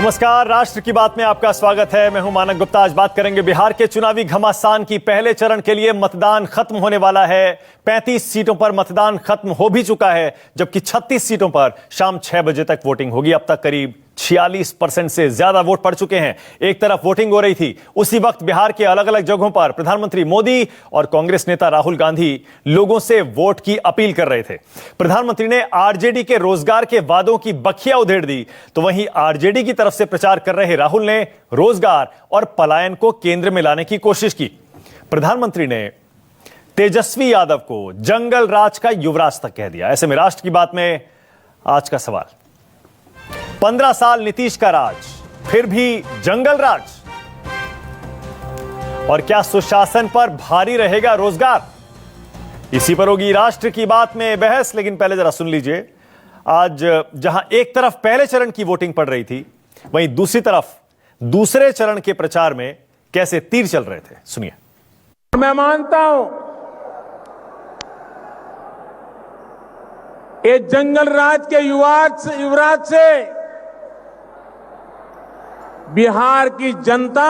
नमस्कार, राष्ट्र की बात में आपका स्वागत है। मैं हूं मानक गुप्ता। आज बात करेंगे बिहार के चुनावी घमासान की। पहले चरण के लिए मतदान खत्म होने वाला है। 35 सीटों पर मतदान खत्म हो भी चुका है, जबकि 36 सीटों पर शाम 6 बजे तक वोटिंग होगी। अब तक करीब 46% से ज्यादा वोट पड़ चुके हैं। एक तरफ वोटिंग हो रही थी, उसी वक्त बिहार के अलग अलग जगहों पर प्रधानमंत्री मोदी और कांग्रेस नेता राहुल गांधी लोगों से वोट की अपील कर रहे थे। प्रधानमंत्री ने आरजेडी के रोजगार के वादों की बखिया उधेड़ दी, तो वहीं आरजेडी की तरफ से प्रचार कर रहे राहुल ने रोजगार और पलायन को केंद्र में लाने की कोशिश की। प्रधानमंत्री ने तेजस्वी यादव को जंगल राज का युवराज तक कह दिया। ऐसे में राष्ट्र की बात में आज का सवाल, 15 साल नीतीश का राज, फिर भी जंगल राज? और क्या सुशासन पर भारी रहेगा रोजगार? इसी पर होगी राष्ट्र की बात में बहस। लेकिन पहले जरा सुन लीजिए, आज जहां एक तरफ पहले चरण की वोटिंग पड़ रही थी, वहीं दूसरी तरफ दूसरे चरण के प्रचार में कैसे तीर चल रहे थे, सुनिए। मैं मानता हूं ये जंगल राज के युवराज से बिहार की जनता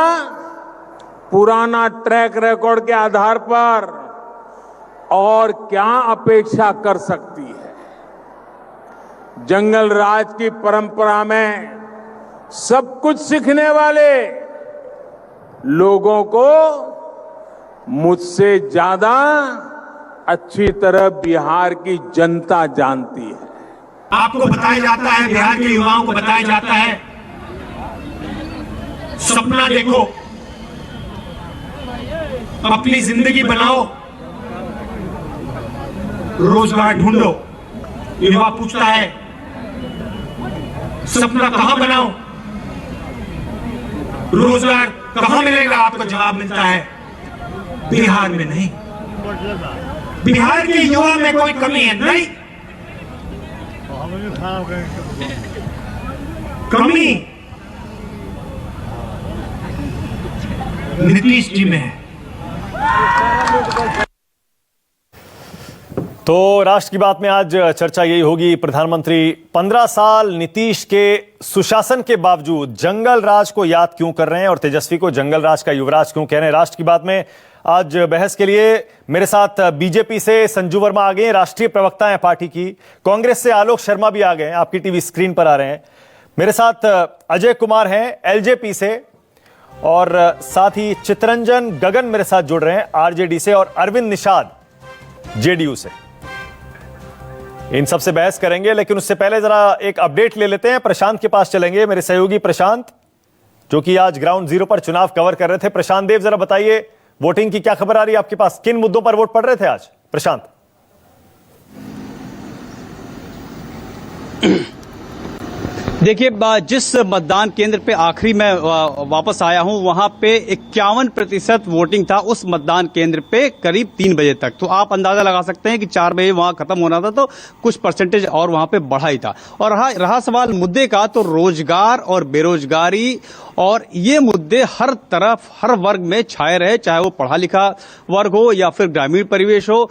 पुराना ट्रैक रिकॉर्ड के आधार पर और क्या अपेक्षा कर सकती है। जंगल राज की परंपरा में सब कुछ सीखने वाले लोगों को मुझसे ज्यादा अच्छी तरह बिहार की जनता जानती है। आपको बताया जाता है, बिहार के युवाओं को बताया जाता है, सपना देखो, अपनी जिंदगी बनाओ, रोजगार ढूंढो। युवा पूछता है सपना कहां बनाओ, रोजगार कहां मिलेगा? आपको जवाब मिलता है बिहार में नहीं। बिहार के युवा में कोई कमी है नहीं, कमी नीतीश जी में है। तो राष्ट्र की बात में आज चर्चा यही होगी, प्रधानमंत्री 15 साल नीतीश के सुशासन के बावजूद जंगल राज को याद क्यों कर रहे हैं और तेजस्वी को जंगल राज का युवराज क्यों कह रहे हैं। राष्ट्र की बात में आज बहस के लिए मेरे साथ बीजेपी से संजू वर्मा आ गए, राष्ट्रीय प्रवक्ता हैं पार्टी की। कांग्रेस से आलोक शर्मा भी आ गए हैं, आपकी टीवी स्क्रीन पर आ रहे हैं। मेरे साथ अजय कुमार हैं एलजेपी से, और साथ ही चितरंजन गगन मेरे साथ जुड़ रहे हैं आरजेडी से, और अरविंद निषाद जेडीयू से। इन सबसे बहस करेंगे, लेकिन उससे पहले जरा एक अपडेट ले लेते हैं। प्रशांत के पास चलेंगे, मेरे सहयोगी प्रशांत, जो कि आज ग्राउंड जीरो पर चुनाव कवर कर रहे थे। प्रशांत देव, जरा बताइए वोटिंग की क्या खबर आ रही है आपके पास? किन मुद्दों पर वोट पड़ रहे थे आज, प्रशांत? देखिए, जिस मतदान केंद्र पे आखिरी मैं वापस आया हूं, वहां पे 51% वोटिंग था उस मतदान केंद्र पे करीब 3 बजे तक। तो आप अंदाजा लगा सकते हैं कि 4 बजे वहां खत्म होना था, तो कुछ परसेंटेज और वहां पे बढ़ा ही था। और रहा सवाल मुद्दे का, तो रोजगार और बेरोजगारी, और ये मुद्दे हर तरफ हर वर्ग में छाए रहे, चाहे वो पढ़ा लिखा वर्ग हो या फिर ग्रामीण परिवेश हो।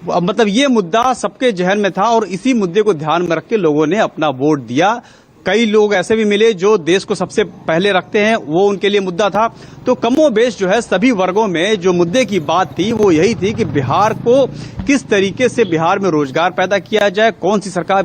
मतलब ये मुद्दा सबके जहन में था, और इसी मुद्दे को ध्यान में रख के लोगों ने अपना वोट दिया। कई लोग ऐसे भी मिले जो देश को सबसे पहले रखते हैं, वो उनके लिए मुद्दा था। तो कमोबेश जो है सभी वर्गों में जो मुद्दे की बात थी वो यही थी कि बिहार को किस तरीके से बिहार में रोजगार पैदा किया जाए, कौन सी सरकार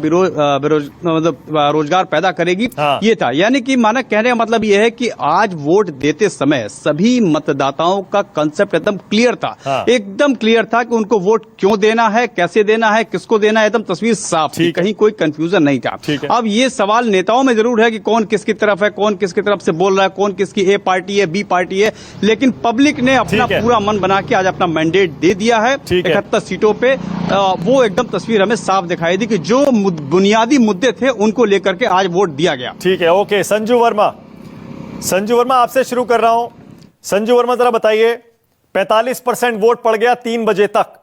रोजगार पैदा करेगी। हाँ। ये था, यानी कि माना कहने का मतलब ये है कि आज वोट देते समय सभी मतदाताओं का कंसेप्ट एकदम क्लियर था। हाँ। एकदम क्लियर था कि उनको वोट क्यों देना है, कैसे देना है, किसको देना है, एकदम तस्वीर साफ थी, कहीं कोई कंफ्यूजन नहीं था। अब ये सवाल नेताओं में जरूर है कि कौन किसकी तरफ है, कौन किसकी तरफ से बोल रहा है, कौन किसकी ए पार्टी है, बी पार्टी है, लेकिन पब्लिक ने अपना पूरा मन बना के आज अपना मैंडेट दे दिया है। 71 सीटों पे वो एकदम तस्वीर हमें साफ दिखाई दी कि जो बुनियादी मुद्दे थे उनको लेकर के आज वोट दिया गया। ठीक है, ओके। संजू वर्मा आपसे शुरू कर रहा हूं। संजू वर्मा, जरा बताइए, 45% वोट पड़ गया 3 बजे तक,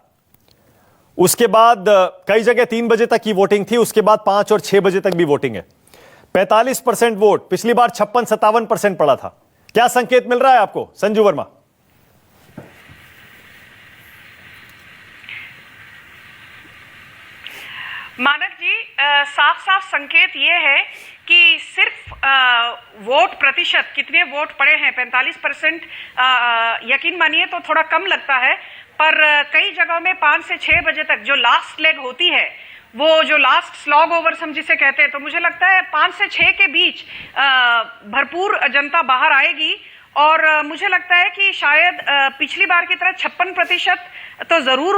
उसके बाद कई जगह 3 बजे तक की वोटिंग थी, उसके बाद 5 और 6 बजे तक भी वोटिंग है। 45% वोट, पिछली बार 56-57% पड़ा था। क्या संकेत मिल रहा है आपको, संजू वर्मा? मानक जी, साफ साफ संकेत ये है कि सिर्फ वोट प्रतिशत, कितने वोट पड़े हैं 45%, यकीन मानिए तो थोड़ा कम लगता है, पर कई जगहों में 5 से 6 बजे तक जो लास्ट लेग होती है, वो जो लास्ट स्लॉग ओवर्स हम जिसे कहते हैं, तो मुझे लगता है 5 से 6 के बीच भरपूर जनता बाहर आएगी। और मुझे लगता है कि शायद पिछली बार की तरह 56% तो जरूर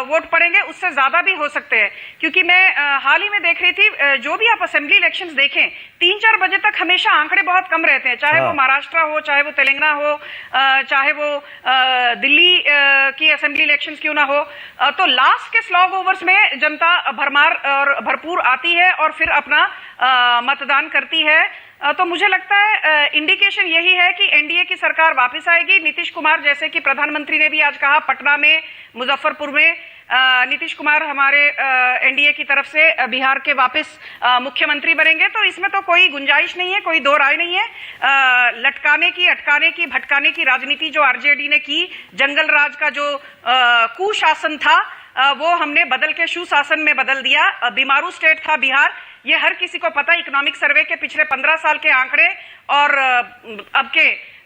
वोट पड़ेंगे, उससे ज्यादा भी हो सकते हैं, क्योंकि मैं हाल ही में देख रही थी, जो भी आप असेंबली इलेक्शंस देखें 3-4 बजे तक हमेशा आंकड़े बहुत कम रहते हैं, चाहे वो महाराष्ट्र हो, चाहे वो तेलंगाना हो, चाहे वो दिल्ली की असेंबली इलेक्शंस क्यों ना हो, तो लास्ट के स्लॉग ओवर्स में जनता भरमार और भरपूर आती है और फिर अपना मतदान करती है। तो मुझे लगता है इंडिकेशन यही है कि एनडीए की सरकार वापस आएगी। नीतीश कुमार, जैसे कि प्रधानमंत्री ने भी आज कहा, पटना में, मुजफ्फरपुर में नीतीश कुमार हमारे एनडीए की तरफ से बिहार के वापस मुख्यमंत्री बनेंगे, तो इसमें तो कोई गुंजाइश नहीं है, कोई दो राय नहीं है। लटकाने की, अटकाने की, भटकाने की राजनीति जो आरजेडी ने की, जंगल राज का जो कुशासन था, वो हमने बदल के सुशासन में बदल दिया। बीमारू स्टेट था बिहार, ये हर किसी को पता। इकोनॉमिक सर्वे के पिछले 15 साल के आंकड़े और अब के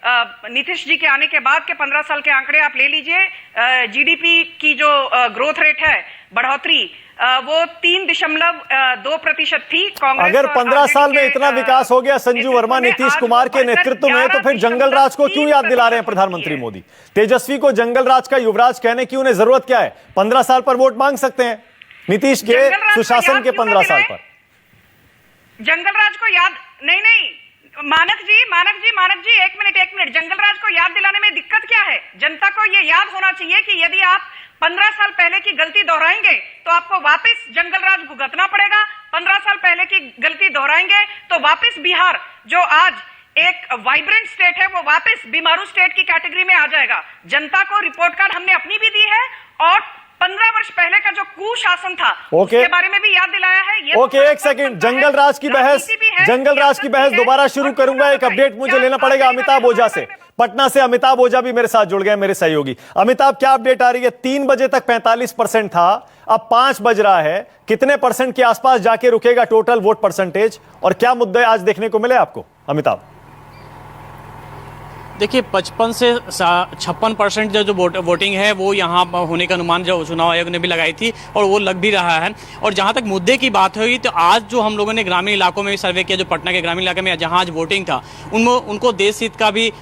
नीतीश जी के आने के बाद के 15 साल के आंकड़े आप ले लीजिए। जीडीपी की जो ग्रोथ रेट है, बढ़ोतरी, वो 3.2% थी। कांग्रेस अगर 15 साल में इतना विकास हो गया संजू वर्मा नीतीश कुमार के नेतृत्व में, तो फिर जंगल राज को क्यों याद दिला रहे हैं प्रधानमंत्री मोदी? तेजस्वी को जंगल राज का युवराज कहने की उन्हें जरूरत क्या है? 15 साल पर वोट मांग सकते हैं नीतीश के सुशासन के 15 साल पर। जंगल राज को याद नहीं, मानक जी, एक मिनट, जंगल राज को याद दिलाने में दिक्कत क्या है? जनता को यह याद होना चाहिए कि यदि आप 15 साल पहले की गलती दोहराएंगे तो आपको वापस जंगल राज भुगतना पड़ेगा। 15 साल पहले की गलती दोहराएंगे तो वापस बिहार, जो आज एक वाइब्रेंट स्टेट है, वो वापस बीमारू स्टेट की कैटेगरी में आ जाएगा। जनता को रिपोर्ट कार्ड हमने अपनी भी दी है और 15 वर्ष पहले का जो कुशासन था उसके बारे में भी याद दिलाया है। ये एक सेकंड, जंगल राज की बहस दोबारा शुरू करूंगा। एक अपडेट मुझे लेना पड़ेगा अमिताभ ओझा से। पटना से अमिताभ ओझा भी मेरे साथ जुड़ गए, मेरे सहयोगी। अमिताभ, क्या अपडेट आ रही है? 3 बजे तक 45% था, अब 5 बज रहा है। कितने परसेंट के आसपास जाके रुकेगा टोटल वोट परसेंटेज, और क्या मुद्दे आज देखने को मिले आपको अमिताभ? देखिए 55 से 56% जो वोटिंग है वो यहाँ होने का अनुमान जो चुनाव आयोग ने भी लगाई थी और वो लग भी रहा है। और जहाँ तक मुद्दे की बात हुई तो आज जो हम लोगों ने ग्रामीण इलाकों में सर्वे किया, जो पटना के ग्रामीण इलाके में जहाँ आज वोटिंग था, उनको देश हित का भी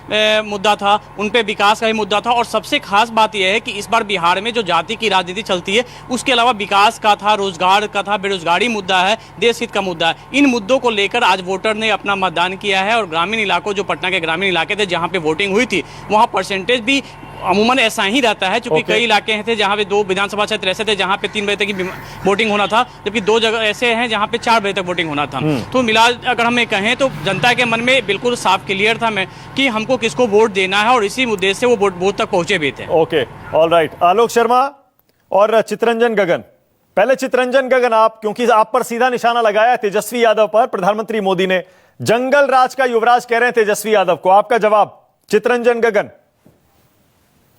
मुद्दा था, उन पर विकास का भी मुद्दा था। और सबसे खास बात यह है कि इस बार बिहार में जो जाति की राजनीति चलती है उसके अलावा विकास का था, रोजगार का था, बेरोजगारी मुद्दा है, देश हित का मुद्दा है। इन मुद्दों को लेकर आज वोटर ने अपना मतदान किया है। और ग्रामीण इलाकों, जो पटना के ग्रामीण इलाके थे जहाँ पे वोटिंग हुई थी, वहां परसेंटेज भी अमूमन ऐसा ही रहता है, क्योंकि कई इलाके थे जहां पे 2 विधानसभा क्षेत्र ऐसे थे जहां पे 3 बजे तक की वोटिंग होना था, जबकि 2 जगह ऐसे हैं जहां पे 4 बजे तक वोटिंग होना था। तो मिला अगर हमें कहें तो जनता के मन में बिल्कुल साफ क्लियर था कि हमको किसको वोट देना है, और इसी मुद्दे से वो वोट बूथ तक पहुंचे भी थे। Okay, alright. आलोक शर्मा और चितरंजन गगन, पहले चितरंजन गगन, आप, क्योंकि आप पर सीधा निशाना लगाया तेजस्वी यादव पर, प्रधानमंत्री मोदी ने जंगल राज का युवराज कह रहे हैं तेजस्वी यादव को, आपका जवाब चितरंजन गगन?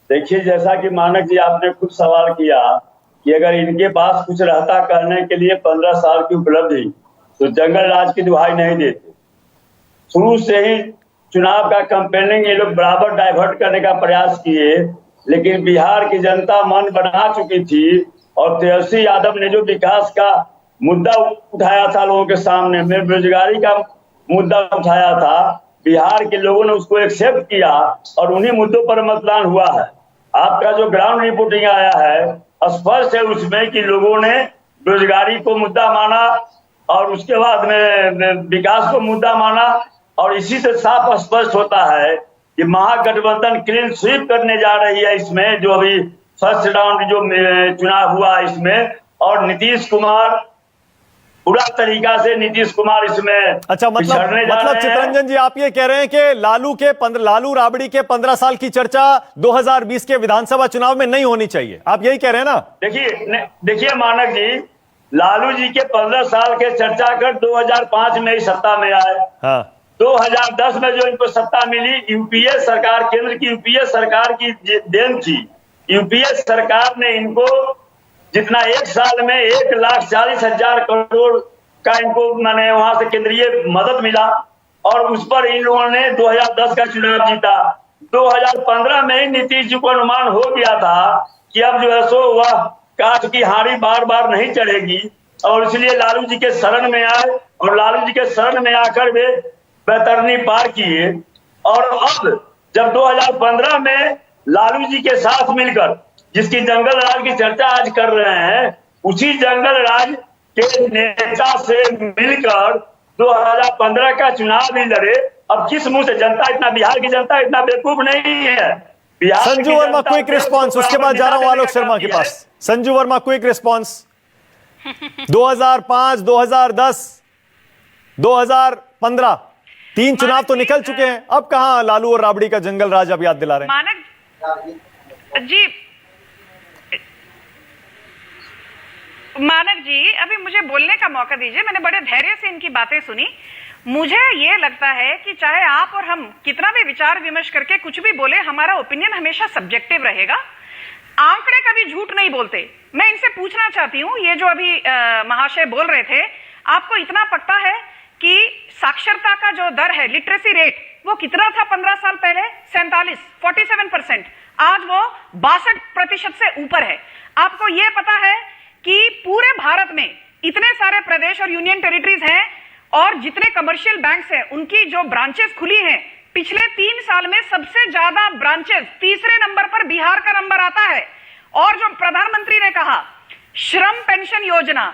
देखिए, जैसा कि मानक जी आपने खुद सवाल किया कि अगर इनके पास कुछ रहता करने के लिए 15 साल की उपलब्धि, तो जंगल राज की दुहाई नहीं देते। शुरू से ही चुनाव का कैंपेनिंग ये लोग बराबर डाइवर्ट करने का प्रयास किए, लेकिन बिहार की जनता मन बना चुकी थी और तेजस्वी यादव ने जो विकास का मुद्दा उठाया था लोगों के सामने में, बेरोजगारी का मुद्दा उठाया था, बिहार के लोगों ने उसको एक्सेप्ट किया और उन्हीं मुद्दों पर मतदान हुआ है। आपका जो ग्राउंड रिपोर्टिंग आया है, स्पष्ट है उसमें कि लोगों ने बेरोजगारी को मुद्दा माना और उसके बाद में विकास को मुद्दा माना। और इसी से साफ स्पष्ट होता है कि महागठबंधन क्लीन स्वीप करने जा रही है इसमें, जो अभी फर्स्ट राउंड जो चुनाव हुआ इसमें, और नीतीश कुमार पूरा तरीका से इसमें अच्छा, मतलब चितरंजन जी, आप ये कह रहे हैं कि लालू राबड़ी के 15 साल की चर्चा 2020 के विधानसभा चुनाव में नहीं होनी चाहिए, आप यही कह रहे हैं ना? देखिए मानक जी, लालू जी के 15 साल के चर्चा कर 2005 में ही सत्ता में आए। हाँ। 2010 में जो इनको सत्ता मिली, यूपीए सरकार, केंद्र की यूपीए सरकार की देन थी। यूपीए सरकार ने इनको जितना एक साल में 1,40,000 करोड़ का इनको मैंने वहां से केंद्रीय मदद मिला और उस पर इन लोगों ने 2010 का चुनाव जीता। 2015 में ही नीतीश जी को अनुमान हो गया था कि अब जो है सो वह काठ की हांडी बार बार नहीं चढ़ेगी और इसलिए लालू जी के शरण में आए और लालू जी के शरण में आकर वे बैतरनी पार किए। और अब जब 2015 में लालू जी के साथ मिलकर जिसकी जंगल राज की चर्चा आज कर रहे हैं, उसी जंगल राज के नेता से मिलकर 2015 का चुनाव भी लड़े। अब किस मुंह से जनता इतना, बिहार की जनता इतना बेवकूफ नहीं है। संजू वर्मा क्विक रिस्पॉन्स, उसके बाद जा रहा हूं आलोक शर्मा के पास। Sanju Verma quick response. 2005, 2010, 2015 3 चुनाव तो निकल चुके हैं, अब कहां लालू और राबड़ी का जंगल राज आप याद दिला रहे हैं? मानक जी अभी मुझे बोलने का मौका दीजिए। मैंने बड़े धैर्य से इनकी बातें सुनी। मुझे ये लगता है कि चाहे आप और हम कितना भी विचार विमर्श करके कुछ भी बोले, हमारा ओपिनियन हमेशा सब्जेक्टिव रहेगा। आंकड़े कभी झूठ नहीं बोलते। मैं इनसे पूछना चाहती हूँ, ये जो अभी महाशय बोल रहे थे, आपको इतना पता है कि साक्षरता का जो दर है, लिटरेसी रेट, वो कितना था 15 साल पहले? 47% आज वो 62% से ऊपर है। आपको ये पता है कि पूरे भारत में इतने सारे प्रदेश और यूनियन टेरिटरीज हैं और जितने कमर्शियल बैंक्स हैं उनकी जो ब्रांचेस खुली हैं, पिछले 3 साल में सबसे ज्यादा ब्रांचेस, तीसरे नंबर पर बिहार का नंबर आता है। और जो प्रधानमंत्री ने कहा श्रम पेंशन योजना,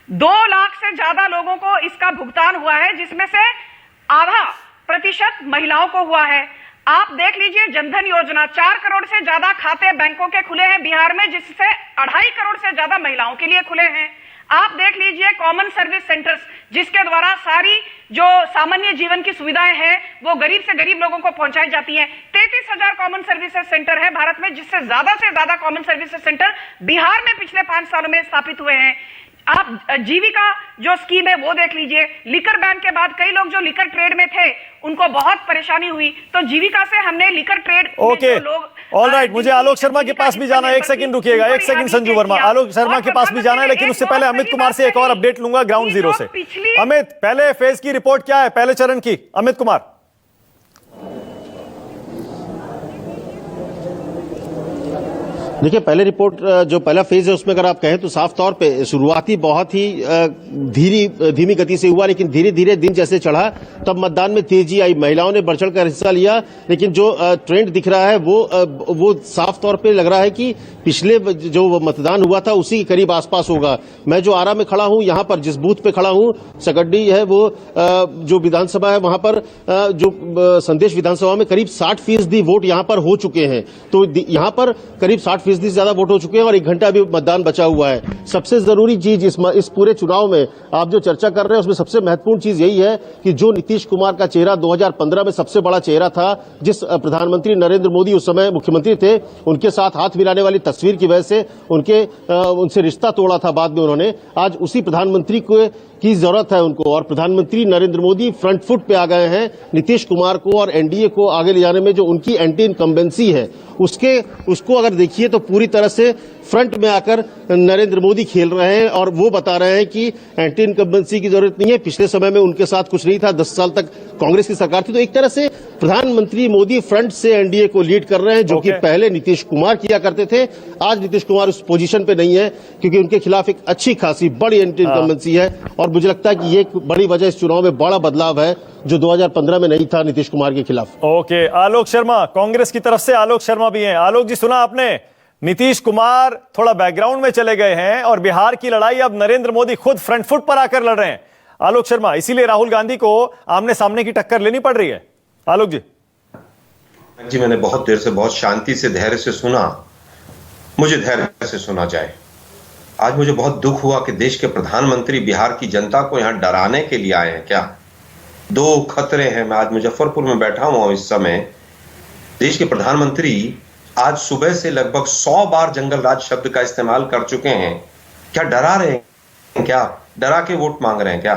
2 लाख से ज्यादा लोगों को इसका भुगतान हुआ है, जिसमें से आधा प्रतिशत महिलाओं को हुआ है। आप देख लीजिए जनधन योजना, 4 करोड़ से ज्यादा खाते बैंकों के खुले हैं बिहार में, जिससे 2.5 करोड़ से ज्यादा महिलाओं के लिए खुले हैं। आप देख लीजिए कॉमन सर्विस सेंटर्स, जिसके द्वारा सारी जो सामान्य जीवन की सुविधाएं हैं वो गरीब से गरीब लोगों को पहुंचाई जाती हैं। 33,000 कॉमन सर्विसेज सेंटर है भारत में, जिससे ज्यादा से ज्यादा कॉमन सर्विसेज सेंटर बिहार में पिछले 5 सालों में स्थापित हुए हैं। आप जीविका जो स्कीम है वो देख लीजिए। लिकर बैन के बाद कई लोग जो लिकर ट्रेड में थे उनको बहुत परेशानी हुई, तो जीविका से हमने liquor trade okay, all right, मुझे आलोक शर्मा के पास भी जाना है। 1 सेकंड रुकिएगा, 1 सेकंड संजू वर्मा, आलोक शर्मा के पास भी जाना है, लेकिन उससे पहले अमित कुमार से एक और अपडेट लूंगा ग्राउंड जीरो से। अमित, पहले फेज की रिपोर्ट क्या है, पहले चरण की? अमित कुमार। देखिए, पहले रिपोर्ट जो पहला फेज है उसमें अगर आप कहें तो साफ तौर पे शुरुआती बहुत ही धीमी गति से हुआ, लेकिन धीरे धीरे दिन जैसे चढ़ा तब मतदान में तेजी आई, महिलाओं ने बढ़ चढ़कर हिस्सा लिया। लेकिन जो ट्रेंड दिख रहा है वो साफ तौर पे लग रहा है कि पिछले जो मतदान हुआ था उसी के करीब आसपास होगा। मैं जो आरा में खड़ा हूं, यहां पर जिस बूथ पे खड़ा हूं, सकड्डी है, वो जो विधानसभा है वहां पर जो संदेश विधानसभा में करीब 60% वोट यहां पर हो चुके हैं। तो यहां पर करीब 60% से ज्यादा वोट हो चुके हैं और 1 घंटा अभी मतदान बचा हुआ है। सबसे जरूरी चीज इस पूरे चुनाव में आप जो चर्चा कर रहे हैं उसमें सबसे महत्वपूर्ण चीज यही है कि जो नीतीश कुमार का चेहरा 2015 में सबसे बड़ा चेहरा था, जिस प्रधानमंत्री नरेंद्र मोदी उस समय मुख्यमंत्री थे, उनके साथ हाथ मिलाने वाली तस्वीर की वजह से उनसे रिश्ता तोड़ा था बाद में उन्होंने, आज उसी प्रधानमंत्री की जरूरत है उनको। और प्रधानमंत्री नरेंद्र मोदी फ्रंट फुट पे आ गए हैं नीतीश कुमार को और एनडीए को आगे ले जाने में। जो उनकी एंटी इनकम्बेंसी है उसको अगर देखिए तो पूरी तरह से फ्रंट में आकर नरेंद्र मोदी खेल रहे हैं और वो बता रहे हैं कि एंटी इनकम्बेंसी की जरूरत नहीं है। पिछले समय में उनके साथ कुछ नहीं था, 10 साल तक कांग्रेस की सरकार थी। तो एक तरह से प्रधानमंत्री मोदी फ्रंट से एनडीए को लीड कर रहे हैं, जो कि पहले नीतीश कुमार किया करते थे। आज नीतीश कुमार उस पोजीशन पे नहीं है क्योंकि उनके खिलाफ एक अच्छी खासी बड़ी एंटी इनकम्बेंसी है और मुझे लगता है कि ये एक बड़ी वजह इस चुनाव में बड़ा बदलाव है जो 2015 में नहीं था नीतीश कुमार के खिलाफ। ओके, आलोक शर्मा, कांग्रेस की तरफ से आलोक शर्मा भी हैं। आलोक जी, सुना आपने, नीतीश कुमार थोड़ा बैकग्राउंड में चले गए हैं और बिहार की लड़ाई अब नरेंद्र मोदी खुद फ्रंट फुट पर आकर लड़ रहे हैं। आलोक शर्मा, इसीलिए राहुल गांधी को आमने सामने की टक्कर लेनी पड़ रही है। आलोक जी। मैंने बहुत देर से बहुत शांति से धैर्य से सुना, मुझे धैर्य से सुना जाए। आज मुझे बहुत दुख हुआ कि देश के प्रधानमंत्री बिहार की जनता को यहां डराने के लिए आए हैं क्या? 2 खतरे हैं। मैं आज मुजफ्फरपुर में बैठा हुआ हूं इस समय। देश के प्रधानमंत्री आज सुबह से लगभग 100 बार जंगल राज शब्द का इस्तेमाल कर चुके हैं। क्या डरा रहे हैं क्या? डरा के वोट मांग रहे हैं क्या?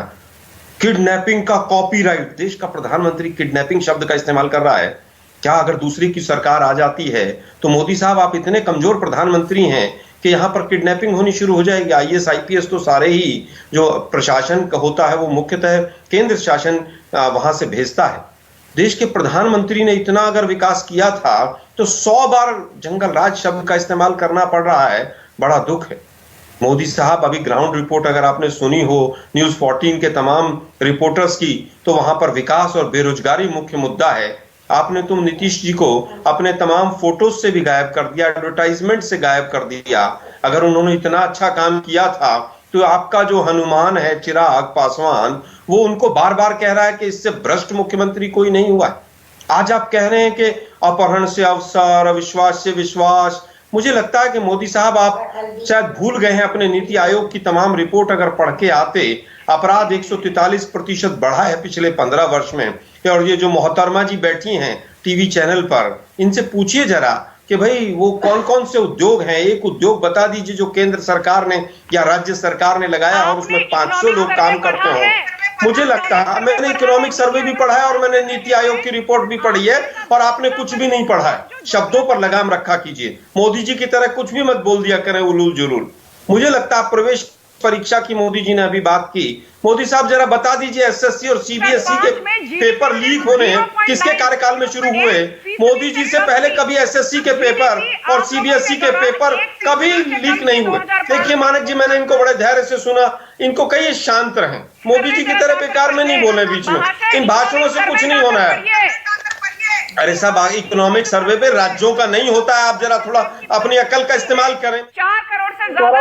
किडनैपिंग का कॉपीराइट, देश का प्रधानमंत्री किडनैपिंग शब्द का इस्तेमाल कर रहा है क्या? अगर दूसरी की सरकार आ जाती है तो मोदी साहब आप इतने कमजोर प्रधानमंत्री हैं कि यहाँ पर किडनैपिंग होनी शुरू हो जाएगी। आईएएस आईपीएस तो सारे ही जो प्रशासन का होता है वो मुख्यतः केंद्र शासन वहां से भेजता है। देश के प्रधानमंत्री ने इतना अगर विकास किया था तो 100 बार जंगल राज शब्द का इस्तेमाल करना पड़ रहा है, बड़ा दुख है। मोदी साहब अभी ग्राउंड रिपोर्ट अगर आपने सुनी हो न्यूज 14 के तमाम रिपोर्टर्स की, तो वहां पर विकास और बेरोजगारी मुख्य मुद्दा है। आपने तुम नीतीश जी को अपने तमाम फोटोज से भी गायब कर दिया, एडवर्टाइजमेंट से गायब कर दिया। अगर उन्होंने इतना अच्छा काम किया था तो आपका जो हनुमान है चिराग पासवान, वो उनको बार बार कह रहा है कि इससे भ्रष्ट मुख्यमंत्री कोई नहीं हुआ है। आज आप कह रहे हैं कि अपहरण से अवसर, अविश्वास से विश्वास। मुझे लगता है कि मोदी साहब आप शायद भूल गए हैं अपने नीति आयोग की तमाम रिपोर्ट अगर पढ़ के आते। अपराध 143% बढ़ा है पिछले 15 वर्ष में। और ये जो मोहतरमा जी बैठी हैं टीवी चैनल पर, इनसे पूछिए जरा कि भाई वो कौन कौन से उद्योग हैं, एक उद्योग बता दीजिए जो केंद्र सरकार ने या राज्य सरकार ने लगाया और उसमें 500 लोग काम करते हो। मुझे लगता है, मैंने इकोनॉमिक सर्वे भी पढ़ा है और मैंने नीति आयोग की रिपोर्ट भी पढ़ी है, और आपने कुछ भी नहीं पढ़ा है। शब्दों पर लगाम रखा कीजिए, मोदी जी की तरह कुछ भी मत बोल दिया करें उलूल जुलूल। मुझे लगता है प्रवेश परीक्षा की मोदी जी ने अभी बात की। मोदी साहब जरा बता दीजिए एसएससी और सीबीएसई के पेपर लीक होने किसके कार्यकाल में शुरू हुए? मोदी जी से पहले कभी एसएससी के पेपर और सीबीएसई के पेपर कभी लीक नहीं हुए। देखिए मानक जी, मैंने इनको बड़े धैर्य से सुना, इनको कहिए शांत रहें, मोदी जी की तरह बेकार में नहीं बोले बीच में, इन भाषणों से कुछ नहीं होना है। अरे साहब, इकोनॉमिक सर्वे पे राज्यों का नहीं होता है, आप जरा थोड़ा अपनी अकल का इस्तेमाल करें। 4 करोड़ से ज्यादा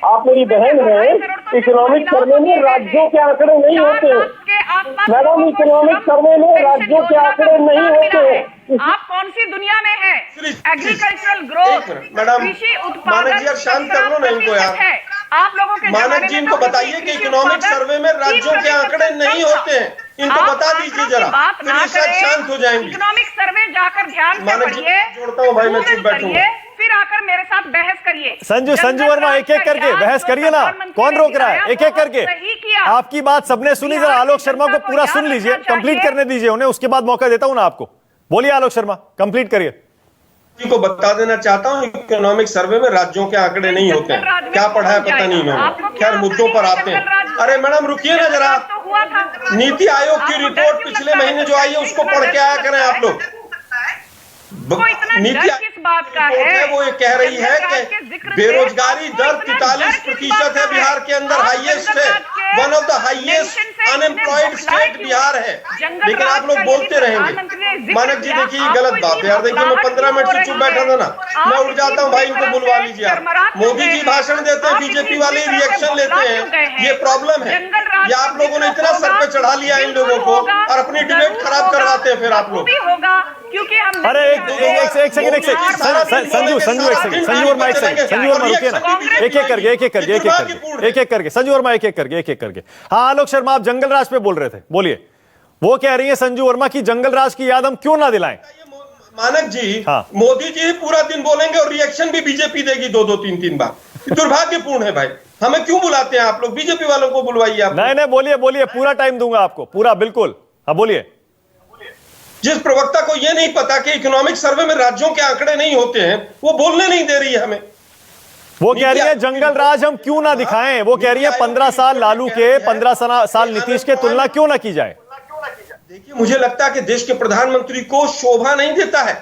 आप मेरी बहन है, इकोनॉमिक सर्वे में राज्यों के आंकड़े नहीं होते मैडम, इकोनॉमिक सर्वे में राज्यों के आंकड़े नहीं होते। आप कौन सी दुनिया में है? एग्रीकल्चरल ग्रोथ, कृषि उत्पादन शांत कर लो ना इनको यार। आप लोगों के मानक जी इनको बताइए कि इकोनॉमिक सर्वे में राज्यों के आंकड़े नहीं होते हैं, इनको बता दीजिए जरा, फिर ये शायद शांत हो जाएंगे। इकोनॉमिक सर्वे जाकर ध्यान से पढ़िए, जोड़ता हूँ भाई, मैं चुप बैठूंगा, फिर आकर मेरे साथ बहस करिए। संजू वर्मा, एक एक करके बहस करिए ना, कौन रोक रहा है? एक एक करके। आपकी बात सबने सुनी, जरा आलोक शर्मा को पूरा सुन लीजिए, कंप्लीट करने दीजिए उन्हें, उसके बाद मौका देता हूं ना आपको। बोलिए आलोक शर्मा, कंप्लीट करिए। को बता देना चाहता हूं, इकोनॉमिक सर्वे में राज्यों के आंकड़े नहीं होते हैं। क्या पढ़ा है पता नहीं इन्होंने। खैर मुद्दों पर आते हैं। अरे मैडम रुकिए ना जरा, नीति आयोग की रिपोर्ट पिछले महीने जो आई है उसको पढ़ के आया करें आप लोग। नीति किस बात का है? वो ये कह रही है कि बेरोजगारी दर 43% है बिहार के अंदर, हाईएस्ट है, one of the highest unemployed state Bihar है। लेकिन आप लोग बोलते रहेंगे। मानक जी देखिए ये गलत बात है यार। देखिए मैं 15 मिनट से चुप बैठा था ना, मैं उठ जाता हूँ भाई, इनको बुलवा लीजिए आप। मोदी जी भाषण देते हैं, बीजेपी वाले रिएक्शन लेते हैं, ये प्रॉब्लम है। ये आप लोगों ने इतना सर पे चढ़ा लिया इन लोगों को और अपनी डिबेट खराब करवाते हैं फिर आप लोग। क्योंकि हम अरे एक सेकंड संजू एक सेकंड, संजू वर्मा एक सेकंड, संजू वर्मा रुकिए ना, एक एक करके संजू वर्मा, एक एक करके। हाँ आलोक शर्मा, आप जंगल राज पे बोल रहे थे, बोलिए। वो कह रही है संजू वर्मा की जंगल राज की याद हम क्यों ना दिलाएं। मानक जी, हाँ। मोदी जी पूरा दिन बोलेंगे और रिएक्शन भी बीजेपी देगी 2-2, 3-3 बार। दुर्भाग्यपूर्ण है भाई, हमें क्यों बुलाते हैं आप लोग? बीजेपी वालों को बुलवाइए आप। नहीं बोलिए, पूरा टाइम दूंगा आपको, पूरा बिल्कुल। हाँ बोलिए। जिस प्रवक्ता को यह नहीं पता कि इकोनॉमिक सर्वे में राज्यों के आंकड़े नहीं होते हैं, वो बोलने नहीं दे रही है हमें। वो कह रही है जंगल राज हम क्यों ना दिखाएं। वो कह रही है 15 साल लालू के, 15 साल नीतीश के तुलना क्यों ना की जाए। देखिए मुझे लगता है कि देश के प्रधानमंत्री को शोभा नहीं देता है।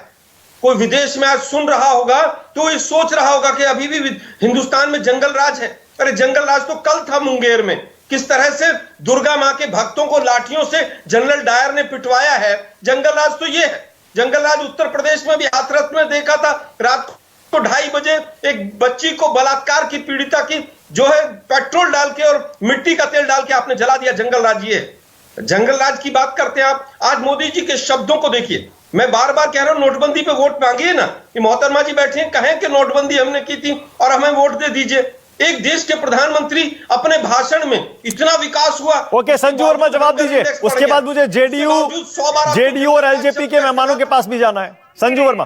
कोई विदेश में आज सुन रहा होगा तो ये सोच रहा होगा कि अभी भी हिंदुस्तान में जंगल राज है। अरे जंगल राज तो कल था मुंगेर में, किस तरह से दुर्गा मां के भक्तों को लाठियों से जनरल डायर ने पिटवाया है। जंगल राज तो ये है। जंगल राज उत्तर प्रदेश में भी हाथरस में देखा था, रात को 2:30 बजे एक बच्ची को बलात्कार की पीड़िता की जो है पेट्रोल डाल के और मिट्टी का तेल डाल के आपने जला दिया। जंगल राज ये है। जंगल राज की बात करते हैं आप। आज मोदी जी के शब्दों को देखिए। मैं बार बार कह रहा हूं नोटबंदी पे वोट मांगिए ना, कि मोहतरमा जी बैठे कहें कि नोटबंदी हमने की थी और हमें वोट दे दीजिए। एक देश के प्रधानमंत्री अपने भाषण में इतना विकास हुआ। ओके संजू वर्मा जवाब दीजिए, उसके बाद मुझे जेडीयू और एलजेपी के मेहमानों के पास भी जाना है। संजू वर्मा,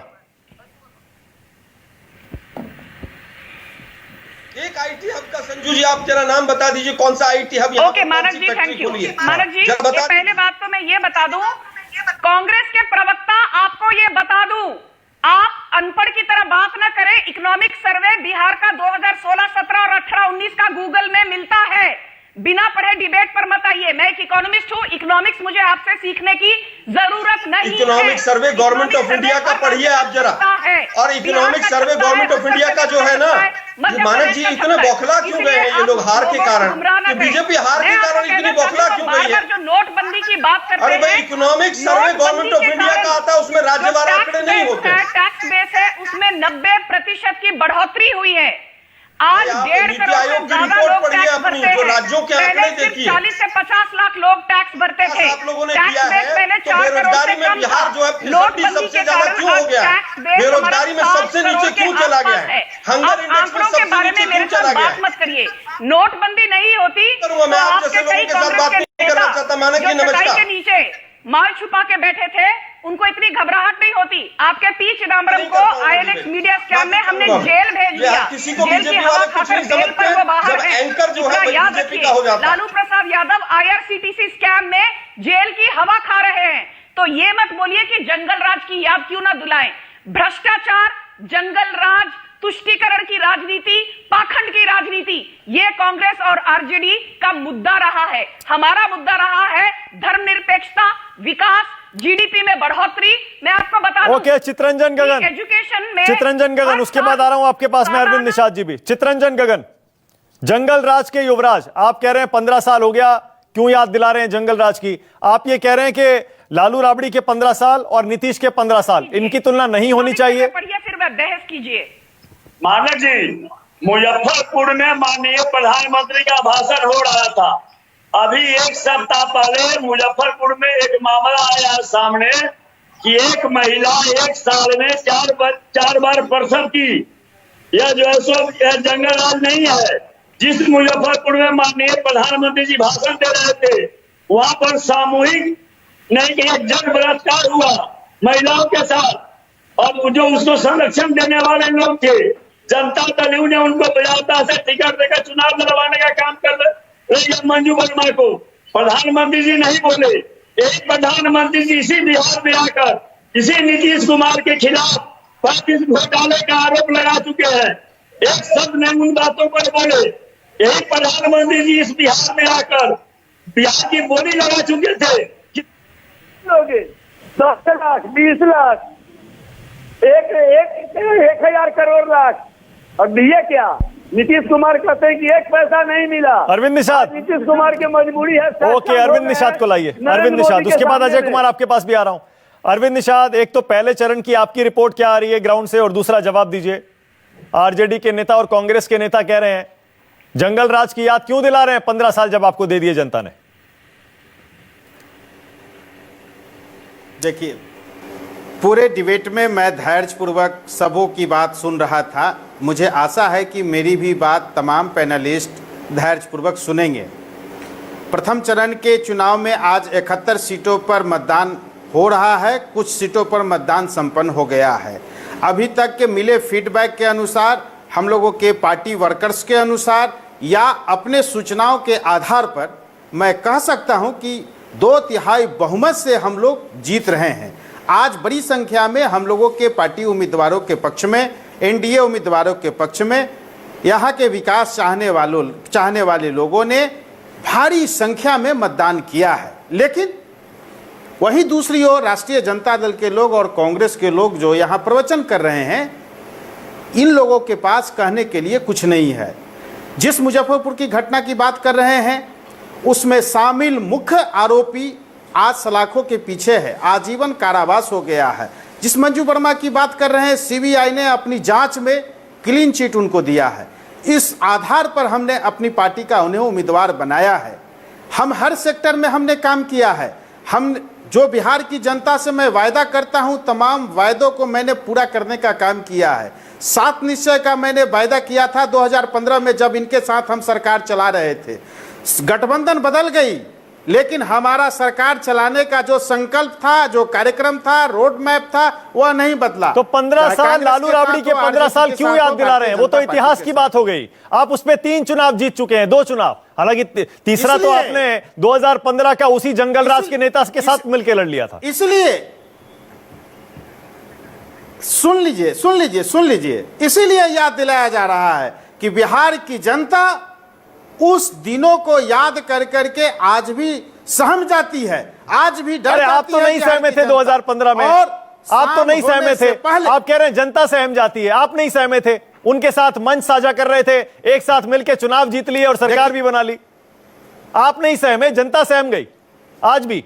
एक आईटी हब का संजू जी आप जरा नाम बता दीजिए, कौन सा आईटी हब? ओके मानक जी, थैंक यू। मानक जी पहले बात तो मैं ये बता दूं, कांग्रेस के प्रवक्ता आपको ये बता दूं, आप अनपढ़ की तरह बात ना करें, इकोनॉमिक सर्वे बिहार का 2016, 17 और 18, 19 का गूगल में मिलता है। बिना पढ़े डिबेट पर मत आइए। मैं एक इकोनॉमिस्ट हूं, इकोनॉमिक्स मुझे आपसे सीखने की जरूरत नहीं है। Economic survey government of India का पढ़िए आप जरा। और economic survey government of India का जो है ना, मानक जी इतना बौखला क्यों गए हैं ये लोग हार के कारण, कि बीजेपी हार के कारण इतनी बौखला क्यों गई है? जो नोटबंदी की बात करते हैं, अरे भाई economic survey government of India का आता है, उसमें राज्यवार आंकड़े नहीं होते। टैक्स बेस है, उसमें 90% की बढ़ोतरी हुई है। आज 1.5 करोड़ से ज्यादा लोग टैक्स भरते हैं। राज्यों के आंकड़े देखिए, 40 से 50 लाख लोग टैक्स भरते थे। आप लोगों ने टैक्स किया बेस है, पहले तो 4 करोड़ से बेरोजगारी में कम बिहार था। जो है नोटबंदी सबसे के ज्यादा कारण क्यों हो गया? टैक्स बेस बेरोजगारी में हमारा सबसे 7 नीचे करोड़ क्यों के चला गया आसपास है? हंगर अब इंडेक्स में आंकड़ों के सबसे बारे में नीचे मेरे क्यों चला साथ गया? बात मत करिए। नोटबंदी नहीं होती करूंगा मैं, तो आप आपके जैसे लोगों कई के साथ कांग्रेस बात के नहीं करना नेता चाहता। मानक जी जो चटाई नमस्कार। के नीचे माल छुपा के बैठे थे, उनको इतनी घबराहट नहीं होती। आपके पी चिदम्बरम को INX मीडिया स्कैम में हमने जेल भेज दिया। किसी को जेल की बीजेपी हवा वाले कुछ खाकर नहीं जेल पर वो समझते, बाहर जब है। एंकर जो है इतना याद बीजेपी रखिए, का हो जाता है। लालू प्रसाद यादव IRCTC स्कैम में जेल की हवा खा रहे हैं। तो ये मत बोलिए कि जंगल राज की याद क्यों ना दिलाएं। भ्रष्टाचार, जंगल राज, तुष्टीकरण की राजनीति, पाखंड की राजनीति, ये कांग्रेस और आरजेडी का मुद्दा रहा है। हमारा मुद्दा रहा है धर्मनिरपेक्षता, विकास, जीडीपी में बढ़ोतरी। मैं आपको बता दूं, ओके, चित्रंजन गगन, एजुकेशन में चित्रंजन गगन, उसके बाद आ रहा हूं आपके पास में अरविंद निषाद जी भी। चित्रंजन गगन, जंगल राज के युवराज, आप कह रहे हैं 15 साल हो गया, क्यों याद दिला रहे हैं जंगल राज की? आप ये कह रहे हैं कि लालू राबड़ी के 15 साल और नीतीश के 15 साल, इनकी तुलना नहीं होनी चाहिए? पढ़िए फिर बहस कीजिए। मानक जी, मुजफ्फरपुर में माननीय प्रधानमंत्री का भाषण हो रहा था। अभी 1 सप्ताह पहले मुजफ्फरपुर में एक मामला आया सामने कि एक महिला 1 साल में 4 बार प्रसव की। यह जो है सो जंगल राज नहीं है। जिस मुजफ्फरपुर में माननीय प्रधानमंत्री जी भाषण दे रहे थे, वहां पर सामूहिक नहीं कि एक जन बलात्कार हुआ महिलाओं के साथ, और जो उसको संरक्षण देने वाले लोग थे, जनता दल ने उनको बजाता से टिकट देकर चुनाव लड़वाने का काम कर रही है मंजू वर्मा को। प्रधानमंत्री जी नहीं बोले। एक प्रधानमंत्री जी इसी बिहार में आकर इसी नीतीश कुमार के खिलाफ 35 घोटाले का आरोप लगा चुके हैं। एक शब्द नहीं उन बातों पर बोले। यही प्रधानमंत्री जी इस बिहार में आकर बिहार की बोली लगा चुके थे। 10 लाख, 20 लाख, 1,000 करोड़ लाख, और दिए क्या? नीतीश कुमार कहते हैं कि 1 पैसा नहीं मिला। अरविंद निषाद, नीतीश कुमार की मजबूरी है। ओके, अरविंद निषाद को लाइए। अरविंद निषाद, उसके बाद अजय कुमार आपके पास भी आ रहा हूं। अरविंद निषाद, एक तो पहले चरण की आपकी रिपोर्ट क्या आ रही है ग्राउंड से, और दूसरा जवाब दीजिए। आरजेडी के नेता और कांग्रेस के नेता कह रहे हैं जंगल राज की याद क्यों दिला रहे हैं 15 साल जब आपको दे दिए जनता ने? देखिए, पूरे डिबेट में मैं धैर्यपूर्वक सबों की बात सुन रहा था। मुझे आशा है कि मेरी भी बात तमाम पैनलिस्ट धैर्यपूर्वक सुनेंगे। प्रथम चरण के चुनाव में आज 71 सीटों पर मतदान हो रहा है। कुछ सीटों पर मतदान संपन्न हो गया है। अभी तक के मिले फीडबैक के अनुसार, हम लोगों के पार्टी वर्कर्स के अनुसार या अपने सूचनाओं के आधार पर मैं कह सकता हूं कि 2/3 बहुमत से हम लोग जीत रहे हैं। आज बड़ी संख्या में हम लोगों के पार्टी उम्मीदवारों के पक्ष में, एनडीए उम्मीदवारों के पक्ष में, यहाँ के विकास चाहने वाले लोगों ने भारी संख्या में मतदान किया है। लेकिन वही दूसरी ओर राष्ट्रीय जनता दल के लोग और कांग्रेस के लोग जो यहाँ प्रवचन कर रहे हैं, इन लोगों के पास कहने के लिए कुछ नहीं है। जिस मुजफ्फरपुर की घटना की बात कर रहे हैं, उसमें शामिल मुख्य आरोपी आज सलाखों के पीछे है, आजीवन कारावास हो गया है। जिस मंजू वर्मा की बात कर रहे हैं, सीबीआई ने अपनी जांच में क्लीन चिट उनको दिया है। इस आधार पर हमने अपनी पार्टी का उन्हें उम्मीदवार बनाया है। हम हर सेक्टर में हमने काम किया है। हम जो बिहार की जनता से मैं वायदा करता हूं, तमाम वायदों को मैंने पूरा करने का काम किया है। 7 निश्चय का मैंने वायदा किया था 2015 में, जब इनके साथ हम सरकार चला रहे थे। गठबंधन बदल गई, लेकिन हमारा सरकार चलाने का जो संकल्प था, जो कार्यक्रम था, रोड मैप था, वह नहीं बदला। तो 15 साल लालू राबड़ी के 15 साल क्यों याद दिला रहे हैं? वो तो इतिहास की बात हो गई। आप उसमें 3 चुनाव जीत चुके हैं, 2 चुनाव, हालांकि तीसरा तो आपने 2015 का उसी जंगल राज के नेता के साथ मिलकर लड़ लिया था। इसलिए सुन लीजिए, इसीलिए याद दिलाया जा रहा है कि बिहार की जनता उस दिनों को याद कर करके आज भी सहम जाती है, आज भी डर अरे आप तो नहीं सहमे थे 2015 में, और आप तो नहीं सहमे थे। आप कह रहे हैं जनता सहम जाती है, आप नहीं सहमे थे। उनके साथ मंच साझा कर रहे थे, एक साथ मिलकर चुनाव जीत लिए और सरकार भी बना ली। आप नहीं सहमे, जनता सहम गई आज भी।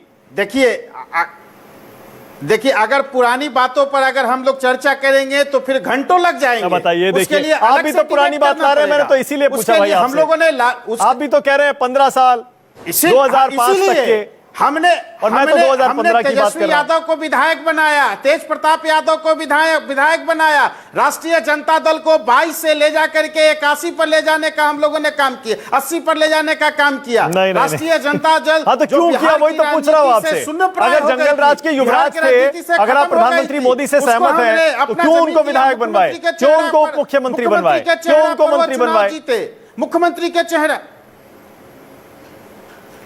देखिए अगर पुरानी बातों पर अगर हम लोग चर्चा करेंगे तो फिर घंटों लग जाएंगे। बताइए, देखिए आप भी तो पुरानी बात ला रहे हैं, मैंने तो इसीलिए पूछा भाई हम लोगों ने आप भी तो कह रहे हैं 15 साल 2005 तक के हमने और मैं तो 2015 की बात कर रहा हूं। तेजस्वी यादव को विधायक बनाया, तेज प्रताप यादव को विधायक बनाया, राष्ट्रीय जनता दल को 22 से ले जाकर के 81 पर ले जाने का हम लोगों ने काम किया, 80 पर ले जाने का काम किया। राष्ट्रीय जनता दल हाँ तो क्यों किया, वही तो पूछ रहा हूं आपसे। अगर जंगल राज के युवराज थे, अगर आप प्रधानमंत्री मोदी से सहमत हैं तो क्यों उनको विधायक बनवाए, क्यों उनको उप मुख्यमंत्री बनवाए, क्यों उनको मंत्री बनवाए? मुख्यमंत्री के चेहरा,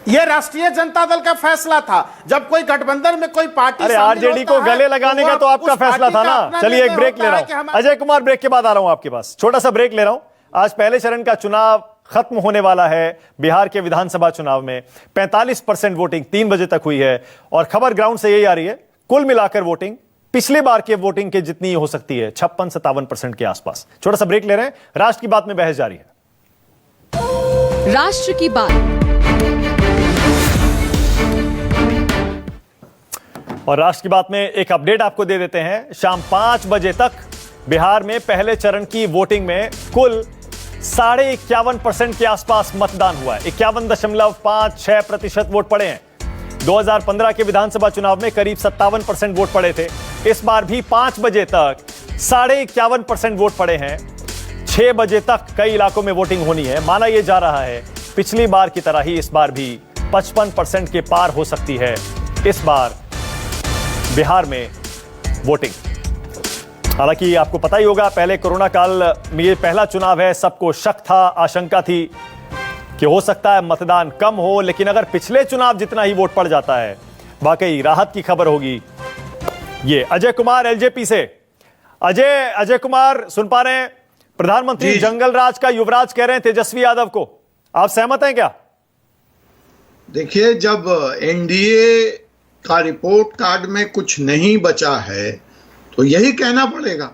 यह राष्ट्रीय जनता दल का फैसला था। जब कोई गठबंधन में कोई पार्टी, अरे आरजेडी को गले लगाने का तो आपका फैसला था ना। चलिए एक ब्रेक ले रहा हूं, अजय कुमार, ब्रेक के बाद आ रहा हूं आपके पास, छोटा सा ब्रेक ले रहा हूं। आज पहले चरण का चुनाव खत्म होने वाला है। बिहार के विधानसभा चुनाव में 45% वोटिंग 3 बजे तक हुई है और खबर ग्राउंड से यही आ रही है, कुल मिलाकर वोटिंग पिछले बार के वोटिंग के जितनी हो सकती है, 56-57% के आसपास। छोटा सा ब्रेक ले रहे हैं, राष्ट्र की बात में बहस जारी है। राष्ट्र की बात और राष्ट्र की बात में एक अपडेट आपको दे देते हैं। शाम 5 बजे तक बिहार में पहले चरण की वोटिंग में कुल 51.5% के आसपास मतदान हुआ है। 51.56% वोट पड़े हैं। 2015 के विधानसभा चुनाव में करीब 57% वोट पड़े थे। इस बार भी 5 बजे तक 51.5% वोट पड़े हैं। 6 बजे तक कई इलाकों में वोटिंग होनी है। माना यह जा रहा है पिछली बार की तरह ही इस बार भी 55% के पार हो सकती है इस बार बिहार में वोटिंग। हालांकि आपको पता ही होगा, पहले कोरोना काल में ये पहला चुनाव है, सबको शक था, आशंका थी कि हो सकता है मतदान कम हो, लेकिन अगर पिछले चुनाव जितना ही वोट पड़ जाता है, वाकई राहत की खबर होगी। ये अजय कुमार एलजेपी से। अजय कुमार सुन पा रहे हैं? प्रधानमंत्री जंगल राज का युवराज कह रहे हैं तेजस्वी यादव को, आप सहमत हैं क्या? देखिए, जब एनडीए का रिपोर्ट कार्ड में कुछ नहीं बचा है तो यही कहना पड़ेगा।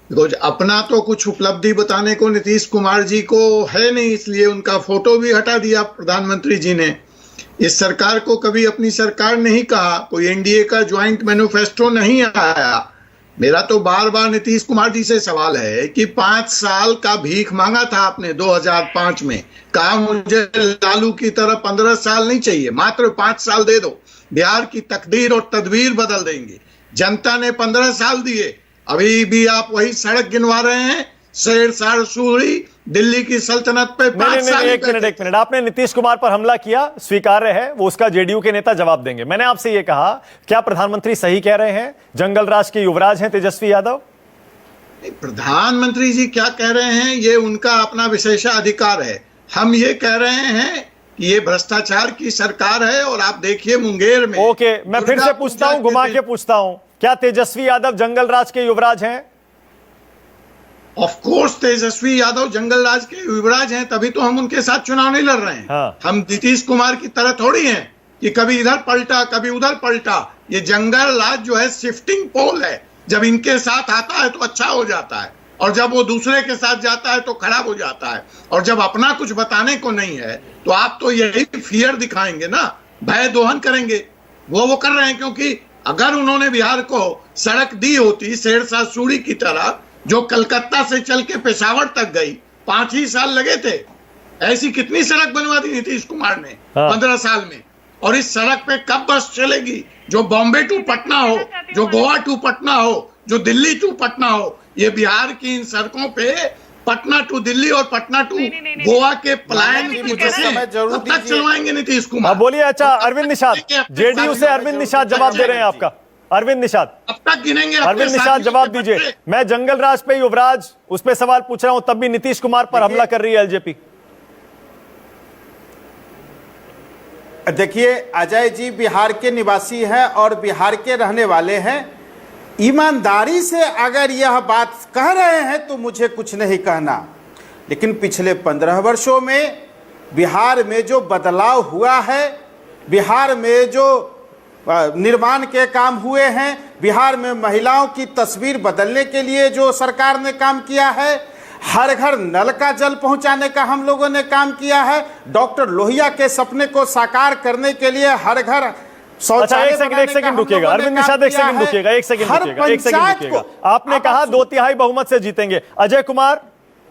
बिकॉज अपना तो कुछ उपलब्धि बताने को नीतीश कुमार जी को है नहीं, इसलिए उनका फोटो भी हटा दिया प्रधानमंत्री जी ने। इस सरकार को कभी अपनी सरकार नहीं कहा, कोई एनडीए का ज्वाइंट मैनिफेस्टो नहीं आया। मेरा तो बार बार नीतीश कुमार जी से सवाल है कि 5 साल का भीख मांगा था आपने 2005 में, कहा मुझे लालू की तरह 15 साल नहीं चाहिए, मात्र 5 साल दे दो, बिहार की तकदीर और तदबीर बदल देंगे। जनता ने 15 साल दिए, अभी भी आप वही सड़क गिनवा रहे हैं, शेरशाह सूरी, दिल्ली की सल्तनत पे 5 साल। एक मिनट, आपने नीतीश कुमार पर हमला किया, स्वीकार्य है, वो उसका जेडीयू के नेता जवाब देंगे। मैंने आपसे ये कहा, क्या प्रधानमंत्री सही कह रहे हैं, जंगल राज के युवराज हैं तेजस्वी यादव? प्रधानमंत्री जी क्या कह रहे हैं ये उनका अपना विशेषाधिकार है। हम ये कह रहे हैं कि ये भ्रष्टाचार की सरकार है। और आप देखिए मुंगेर में, ओके, मैं फिर से पूछता हूं, घुमा के पूछता हूं, क्या तेजस्वी यादव जंगल राज के युवराज हैं? ऑफ कोर्स तेजस्वी यादव जंगल राज के युवराज हैं, तभी तो हम उनके साथ चुनाव नहीं लड़ रहे हैं। हाँ। हम नीतीश कुमार की तरह थोड़ी हैं कि कभी इधर पलटा कभी उधर पलटा। ये जंगल राज जो है शिफ्टिंग पोल है, जब इनके साथ आता है तो अच्छा हो जाता है, और जब वो दूसरे के साथ जाता है तो खराब हो जाता है। और जब अपना कुछ बताने को नहीं है तो आप तो यही फियर दिखाएंगे ना, भय दोहन करेंगे। वो कर रहे हैं, क्योंकि अगर उन्होंने बिहार को सड़क दी होती शेरशाह सूरी की तरह, जो कलकत्ता से चल के पेशावर तक गई, 5 ही साल लगे थे। ऐसी कितनी सड़क बनवा दी नीतीश कुमार ने 15 साल में। और इस सड़क पे कब बस चलेगी जो बॉम्बे टू पटना हो, जो गोवा टू पटना हो, जो दिल्ली टू पटना हो? ये बिहार की इन सड़कों पे पटना टू दिल्ली और पटना टू गोवा के प्लान की बसें कब तक चलवाएंगे नीतीश कुमार? बोलिए। अच्छा, अरविंद निषाद, जेडीयू से अरविंद निषाद जवाब दे रहे हैं आपका। अरविंद निषाद, अब तक गिनेंगे? अरविंद निषाद जवाब दीजिए। मैं जंगल राज पे युवराज उस पे सवाल पूछ रहा हूं, तब भी नीतीश कुमार पर हमला कर रही है एलजेपी। देखिए, अजय जी बिहार के निवासी हैं और बिहार के रहने वाले हैं। ईमानदारी से अगर यह बात कह रहे हैं तो मुझे कुछ नहीं कहना, लेकिन पिछले 15 वर्षों में बिहार में जो बदलाव हुआ है, बिहार में जो निर्माण के काम हुए हैं, बिहार में महिलाओं की तस्वीर बदलने के लिए जो सरकार ने काम किया है, हर घर नल का जल पहुंचाने का हम लोगों ने काम किया है, डॉक्टर लोहिया के सपने को साकार करने के लिए हर घर शौचालय एक सेकंड रुकिएगा अरविंद निषाद, एक सेकंड रुकिएगा। आपने कहा 2/3 बहुमत से जीतेंगे। अजय कुमार,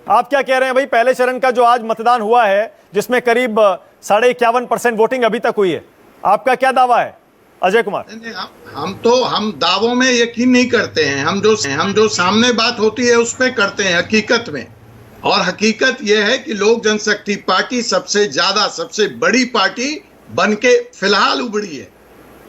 आप क्या कह रहे हैं भाई? पहले चरण का जो आज मतदान हुआ है, जिसमें करीब 51.5% वोटिंग अभी तक हुई है, आपका क्या दावा है अजय कुमार? हम दावों में यकीन नहीं करते हैं। हम जो सामने बात होती है उस पे करते हैं हकीकत में। और हकीकत यह है कि लोक जनशक्ति पार्टी सबसे बड़ी पार्टी बनके फिलहाल उभरी है।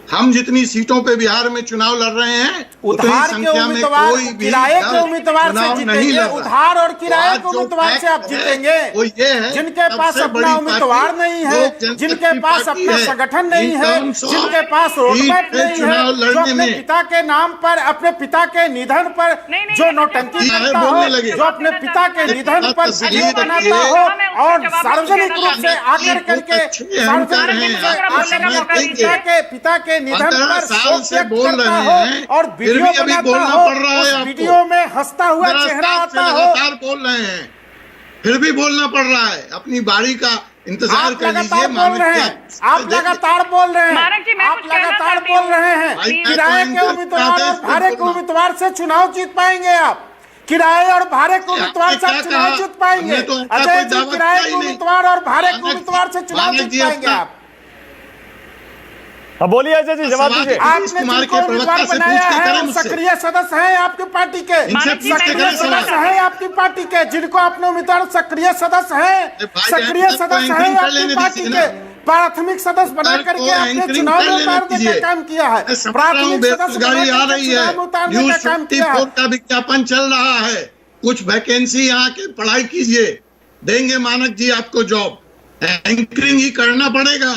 हम जितनी सीटों पे बिहार में चुनाव लड़ रहे हैं, उधार के उम्मीदवार, किराए के उम्मीदवार से जीतेंगे। उधार और किराए के उम्मीदवार से आप जीतेंगे। वो ये है, जिनके पास अपना उम्मीदवार नहीं है, जिनके पास अपना संगठन नहीं है, जिनके पास रोडमैप नहीं है, जो अपने पिता के नाम पर, अपने पिता के निधन पर जो नौटंकी करता हो, जो अपने पिता के निधन पर वीडियो बनाता हो और सार्वजनिक रूप से आकर करके पिता के निधन पर साल से बोल रहे हैं और वीडियो अभी बोलना पड़ रहा है। वीडियो में हंसता हुआ चेहरा आता हो, लगातार बोल रहे हैं, फिर भी बोलना पड़ रहा है। अपनी बारी का इंतजार कर लीजिए। आप लगातार बोल रहे हैं, आप लगातार बोल रहे हैं। किराए के उम्मीदवार और भाड़े के उम्मीदवार से चुनाव जीत पाएंगे आप? किराए और भाड़े के उम्मीदवार से चुनाव जीत पाएंगे? अजय जी, किराए के उम्मीदवार और भाड़े के उम्मीदवार से चुनाव जीत पाएंगे आप? अब बोलिए अजय जी, जवाब दीजिए। आपने जिनको उम्मीदवार बनाया है सक्रिय सदस्य हैं आपकी पार्टी के, सक्रिय सदस्य हैं आपकी पार्टी के, जिनको अपने उम्मीदवार सक्रिय सदस्य हैं, सक्रिय सदस्य हैं आपकी पार्टी के, प्राथमिक सदस्य बना करके आपने चुनाव में उतारने का काम किया है। प्राथमिक बेरोजगारी आ रही है, न्यूज़ 54 का विज्ञापन चल रहा है, कुछ वैकेंसी यहाँ के पढ़ाई कीजिए, देंगे मानक जी आपको जॉब। एंकरिंग ही करना पड़ेगा,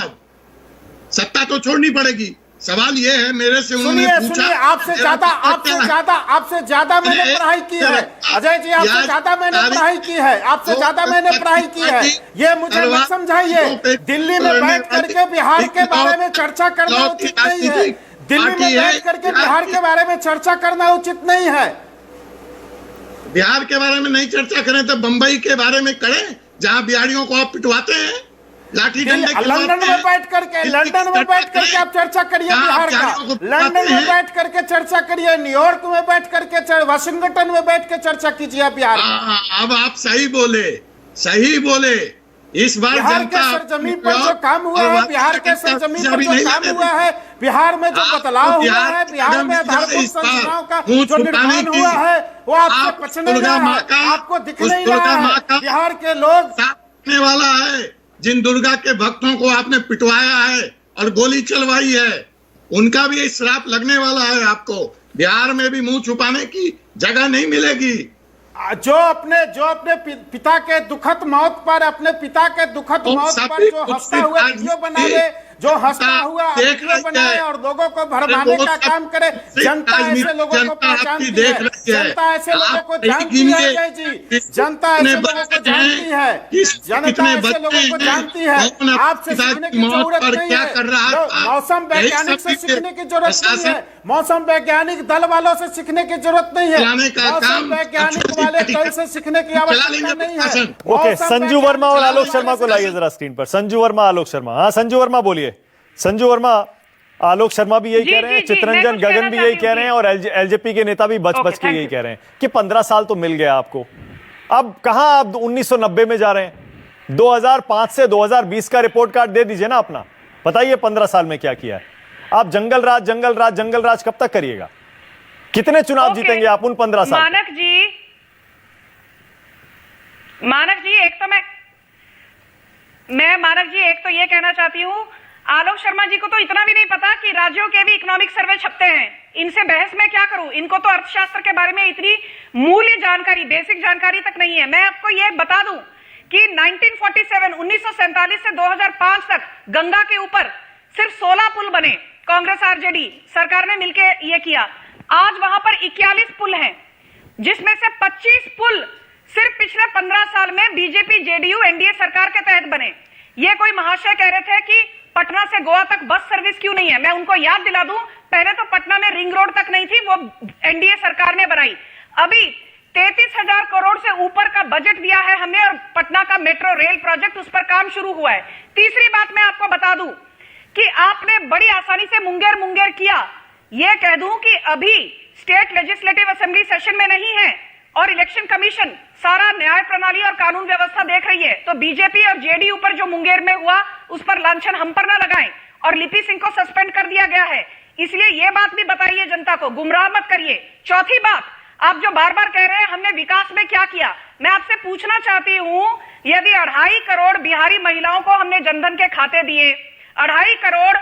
सत्ता तो छोड़नी पड़ेगी। सवाल ये है मेरे से, उन्होंने पूछा आपसे ज्यादा मैंने पढ़ाई की है अजय जी, आपसे ज्यादा मैंने पढ़ाई की है, आपसे ज्यादा मैंने पढ़ाई की है। ये मुझे मत समझाइए। दिल्ली में बैठ करके बिहार के बारे में चर्चा करना उचित नहीं है। दिल्ली में बैठ करके बिहार के बारे में चर्चा करना उचित नहीं है। बिहार के बारे में नहीं चर्चा करें तो बंबई के बारे में करें, जहां बिहारियों को आप पिटवाते हैं लाठी डंडे के। लंदन में बैठ करके आप चर्चा करिए बिहार का। लंदन में बैठ करके चर्चा करिए, न्यूयॉर्क में बैठ करके, वाशिंगटन में बैठ के चर्चा कीजिए बिहार की। अब आप सही बोले। इस बार बिहार के सरजमीन पर जो काम हुआ है, बिहार के सरजमीन पर जो काम हुआ है, बिहार में जो बदलाव हुआ है, बिहार में आधारभूत संरचनाओं का जो निर्माण हुआ है, वो आपसे पचने नहीं रहा, आपको दिख नहीं रहा है। बिहार के लोग वाला है, जिन दुर्गा के भक्तों को आपने पिटवाया है और गोली चलवाई है, उनका भी श्राप लगने वाला है आपको। बिहार में भी मुंह छुपाने की जगह नहीं मिलेगी। जो अपने पिता के दुखद मौत पर जो हंसता हुआ वीडियो बनाए, जो हंसता हुआ वीडियो बनाए और लोगों को भरमाने का काम करे। जनता ऐसे लोगों को पहचानती है, जनता ऐसे लोगों को जानती है अजय जी, जनता ऐसे लोगों को जानती है, जनता ऐसे लोगों को जानती है। आपसे सीखने की जरूरत नहीं है, मौसम वैज्ञानिक से सीखने की जरूरत नहीं है, मौसम वैज्ञानिक दल वालों से सीखने की जरूरत नहीं है, मौसम वैज्ञानिक वाले दल से सीखने की आवश्यकता नहीं है। ओके, संजू वर्मा और आलोक शर्मा को लाइए जरा स्क्रीन पर। संजू वर्मा, आलोक शर्मा। हाँ संजू वर्मा बोलिए। संजू वर्मा, आलोक शर्मा भी यही कह रहे हैं, चित्ररंजन गगन भी यही कह रहे हैं और एलजेपी के नेता भी बच के यही कह रहे हैं कि 15 साल तो मिल गया आपको। अब कहां आप 1990 में जा रहे हैं? 2005 से 2020 का रिपोर्ट कार्ड दे दीजिए ना अपना। बताइए 15 साल में क्या किया है। आप जंगल राज कब तक करिएगा? कितने चुनाव जीतेंगे आप उन 15 साल? मानक जी एक तो ये कहना चाहती हूँ, आलोक शर्मा जी को तो इतना भी नहीं पता कि राज्यों के भी इकोनॉमिक सर्वे छपते हैं। इनसे बहस में क्या करूं? इनको तो अर्थशास्त्र के बारे में इतनी मूल्य जानकारी, बेसिक जानकारी तक नहीं है। मैं आपको ये बता दूं कि 1947 से 2005 तक गंगा के ऊपर सिर्फ 16 पुल बने। कांग्रेस आरजेडी सरकार ने मिलकर ये किया। आज वहां पर 41 पुल हैं, जिसमें से 25 पुल सिर्फ पिछले 15 साल में बीजेपी जेडीयू एनडीए सरकार के तहत बने। ये कोई महाशय कह रहे थे कि पटना से गोवा तक बस सर्विस क्यों नहीं है। मैं उनको याद दिला दूं, पहले तो पटना में रिंग रोड तक नहीं थी, वो एनडीए सरकार ने बनाई। अभी 33,000 करोड़ से ऊपर का बजट दिया है हमने, और पटना का मेट्रो रेल प्रोजेक्ट, उस पर काम शुरू हुआ है। तीसरी बात मैं आपको बता दूं कि आपने बड़ी आसानी से मुंगेर किया। यह कह दूं कि अभी स्टेट लेजिस्लेटिव असेंबली सेशन में नहीं है और इलेक्शन कमीशन सारा न्याय प्रणाली और कानून व्यवस्था देख रही है, तो बीजेपी और जेडीयू पर जो मुंगेर में हुआ उस पर लांछन हम पर ना लगाएं। और लिपि सिंह को सस्पेंड कर दिया गया है, इसलिए यह बात भी बताइए जनता को, गुमराह मत करिए। चौथी बात, आप जो बार बार कह रहे हैं हमने विकास में क्या किया, मैं आपसे पूछना चाहती हूं, यदि 2.5 करोड़ बिहारी महिलाओं को हमने जनधन के खाते दिए, 2.5 करोड़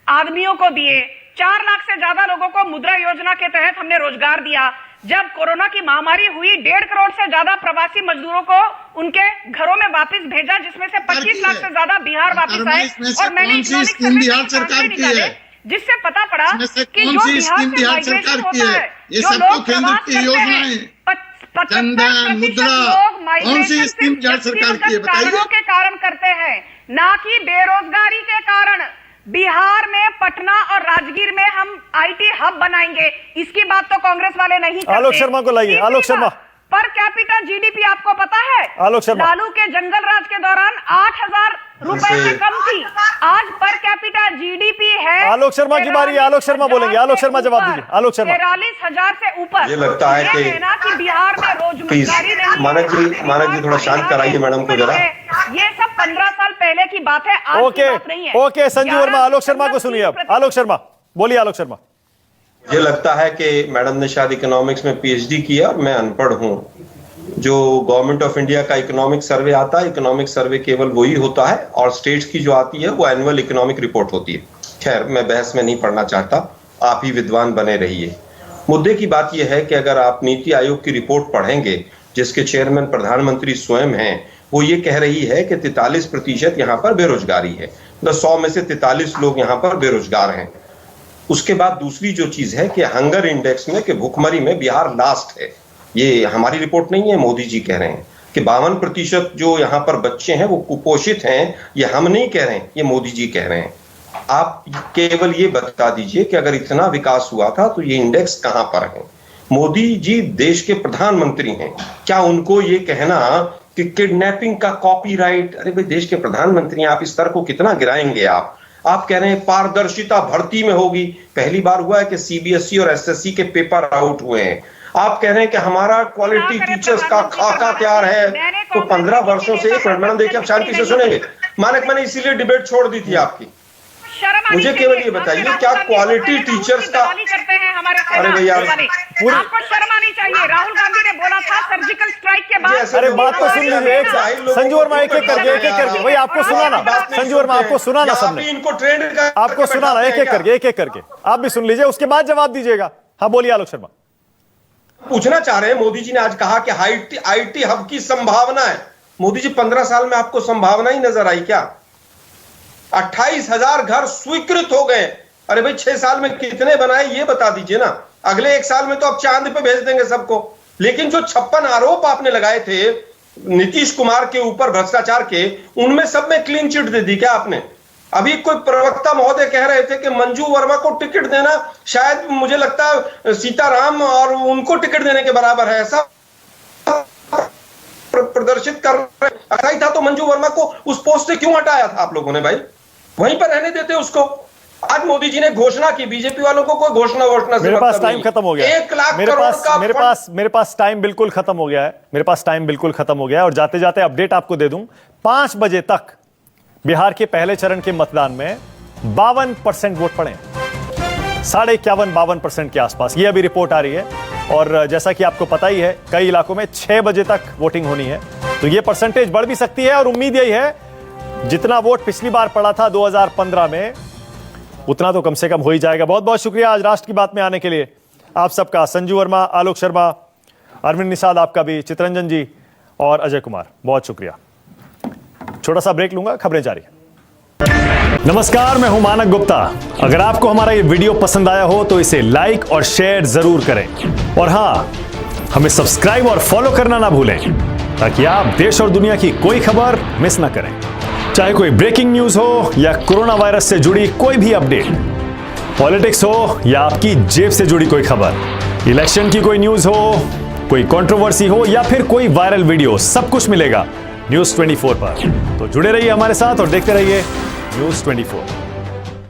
आदमियों को दिए, 4 लाख से ज्यादा लोगों को मुद्रा योजना के तहत हमने रोजगार दिया, जब कोरोना की महामारी हुई 1.5 करोड़ से ज्यादा प्रवासी मजदूरों को उनके घरों में वापस भेजा, जिसमें से 25 लाख से ज्यादा बिहार वापस आए। और मैंने इकोनॉमिक सर्वे निकाले जिससे पता पड़ा कि जो बिहार से माइग्रेशन होता है, जो लोग प्रवास करते हैं, 75% लोग माइग्रेशन कारणों के कारण करते हैं, ना कि बेरोजगारी के कारण। बिहार में पटना और राजगीर में हम आईटी हब बनाएंगे, इसकी बात तो कांग्रेस वाले नहीं करते। आलोक शर्मा को लाइए। Alok Sharma, per capita GDP आपको पता है, आलोक शर्मा, लालू के जंगल राज के दौरान 8,000 रुपए से कम थी, आज पर कैपिटा जीडीपी है। आलोक शर्मा की बारी है, आलोक शर्मा बोलेंगे। आलोक शर्मा जवाब दीजिए। आलोक शर्मा, 43,000 से ऊपर। ये लगता है कि बिहार में रोजगारी नहीं। मानक जी थोड़ा शांत कराइए मैडम को जरा। ये सब 15 साल पहले की बात है, आज की बात नहीं है। ओके संजू वर्मा, आलोक शर्मा को सुनिए अब। आलोक शर्मा बोलिए। आलोक शर्मा, ये लगता है कि मैडम ने शायद इकोनॉमिक्स में पीएचडी किया और मैं अनपढ़ हूं। जो गवर्नमेंट ऑफ इंडिया का इकोनॉमिक सर्वे आता है, इकोनॉमिक सर्वे केवल वही होता है, और स्टेट्स की जो आती है वो एनुअल इकोनॉमिक रिपोर्ट होती है। खैर मैं बहस में नहीं पढ़ना चाहता, आप ही विद्वान बने रहिए। मुद्दे की बात यह है कि अगर आप नीति आयोग की रिपोर्ट पढ़ेंगे, जिसके चेयरमैन प्रधानमंत्री स्वयं हैं, वो ये कह रही है कि 43% यहाँ पर बेरोजगारी है, 100 में से 43 लोग यहाँ पर बेरोजगार हैं। उसके बाद दूसरी जो चीज है कि हंगर इंडेक्स में, कि भूखमरी में बिहार लास्ट है। ये हमारी रिपोर्ट नहीं है, मोदी जी कह रहे हैं कि 52% जो यहाँ पर बच्चे हैं वो कुपोषित हैं। ये हम नहीं कह रहे हैं, ये मोदी जी कह रहे हैं। आप केवल ये बता दीजिए कि अगर इतना विकास हुआ था तो ये इंडेक्स कहां पर है। मोदी जी देश के प्रधानमंत्री हैं, क्या उनको ये कहना कि किडनैपिंग का कॉपीराइट, अरे भाई देश के प्रधानमंत्री हैं, आप इस स्तर को कितना गिराएंगे। आप कह रहे हैं पारदर्शिता भर्ती में होगी, पहली बार हुआ है कि सीबीएसई और एसएससी के पेपर आउट हुए हैं। आप कह रहे हैं कि हमारा क्वालिटी टीचर्स का खाका तैयार है, तो 15 वर्षों से, एक मिनट मैडम देखिए आप शांति से सुनेंगे मानक, मैंने इसीलिए डिबेट छोड़ दी थी आपकी। मुझे केवल ये बताइए क्या क्वालिटी टीचर्स का, अरे भैया आपको शर्म आनी चाहिए। राहुल गांधी ने बोला था सर्जिकल स्ट्राइक के बाद। अरे बात तो सुन लीजिए संजू वर्मा, एक एक करके भाई आपको सुनाना। संजू वर्मा आपको सुनाना, सबने इनको ट्रेंड आपको सुनाना, एक एक करके आप भी सुन लीजिए, उसके बाद जवाब दीजिएगा। हाँ बोलिए आलोक शर्मा। पूछना चाह रहे हैं, मोदी जी ने आज कहा कि आईटी हब की संभावना है। मोदी जी 15 साल में आपको संभावना ही नजर आई क्या? 28,000 घर स्वीकृत हो गए। अरे भाई 6 साल में कितने बनाए ये बता दीजिए ना। अगले 1 साल में तो आप चांद पे भेज देंगे सबको। लेकिन जो 56 आरोप आपने लगाए थे नीतीश कुमार के ऊपर भ्रष्टाचार के, उनमें सब में क्लीन चिट दे दी क्या आपने? अभी कोई प्रवक्ता महोदय कह रहे थे कि मंजू वर्मा को टिकट देना शायद, मुझे लगता है सीताराम और उनको टिकट देने के बराबर है, ऐसा प्रदर्शित कर रहे। ऐसा ही था तो मंजू वर्मा को उस पोस्ट से क्यों हटाया था आप लोगों ने? भाई वहीं पर रहने देते उसको। आज मोदी जी ने घोषणा की, बीजेपी वालों को कोई घोषणा से मेरे पास टाइम खत्म हो गया। 1 लाख करोड़ का मेरे पास टाइम बिल्कुल खत्म हो गया है। मेरे पास टाइम बिल्कुल खत्म हो गया है और जाते जाते अपडेट आपको दे दूं, 5 बजे तक बिहार के पहले चरण के मतदान में 52% वोट पड़े, 51.52% के आसपास, ये अभी रिपोर्ट आ रही है। और जैसा कि आपको पता ही है कई इलाकों में 6 बजे तक वोटिंग होनी है, तो ये परसेंटेज बढ़ भी सकती है। और उम्मीद यही है जितना वोट पिछली बार पड़ा था 2015 में, उतना तो कम से कम हो ही जाएगा। बहुत बहुत शुक्रिया आज राष्ट्र की बात में आने के लिए आप सबका। संजू वर्मा, आलोक शर्मा, अरविंद निषाद आपका भी, चितरंजन जी और अजय कुमार, बहुत शुक्रिया। छोटा सा ब्रेक लूंगा, खबरें जारी है। नमस्कार, मैं हूं मानक गुप्ता। अगर आपको हमारा ये वीडियो पसंद आया हो तो इसे लाइक और शेयर जरूर करें, और हाँ, हमें सब्सक्राइब और फॉलो करना ना भूलें ताकि आप देश और दुनिया की कोई खबर मिस ना करें। चाहे कोई ब्रेकिंग न्यूज हो या कोरोना वायरस से जुड़ी कोई भी अपडेट, पॉलिटिक्स हो या आपकी जेब से जुड़ी कोई खबर, इलेक्शन की कोई न्यूज हो, कोई कंट्रोवर्सी हो या फिर कोई वायरल वीडियो, सब कुछ मिलेगा न्यूज़ 24 पर। तो जुड़े रहिए हमारे साथ और देखते रहिए न्यूज़ 24।